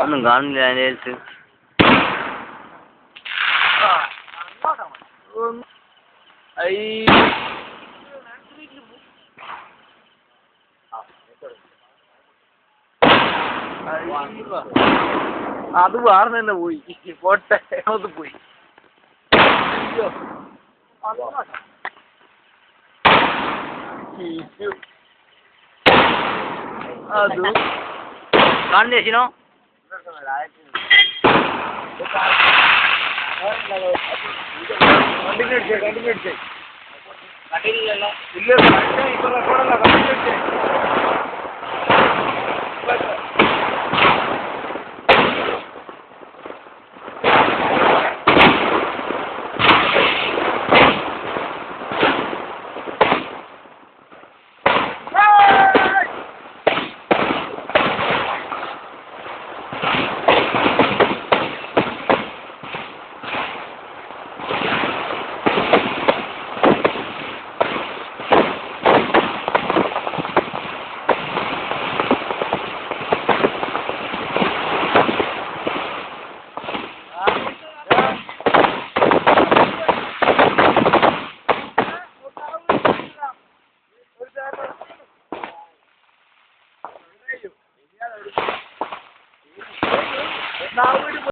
ഒന്നും കാണില്ല അതിൻ്റെ അടുത്ത്. അത് വേറെ തന്നെ പോയി പോട്ടെ അത് പോയി അത് കാണില്ല ചേച്ചിനോ? കണ്ടില്ലല്ലോ. ഇല്ല ഇപ്പൊ റെക്കോർഡല്ല കണ്ടില്ലേ. Now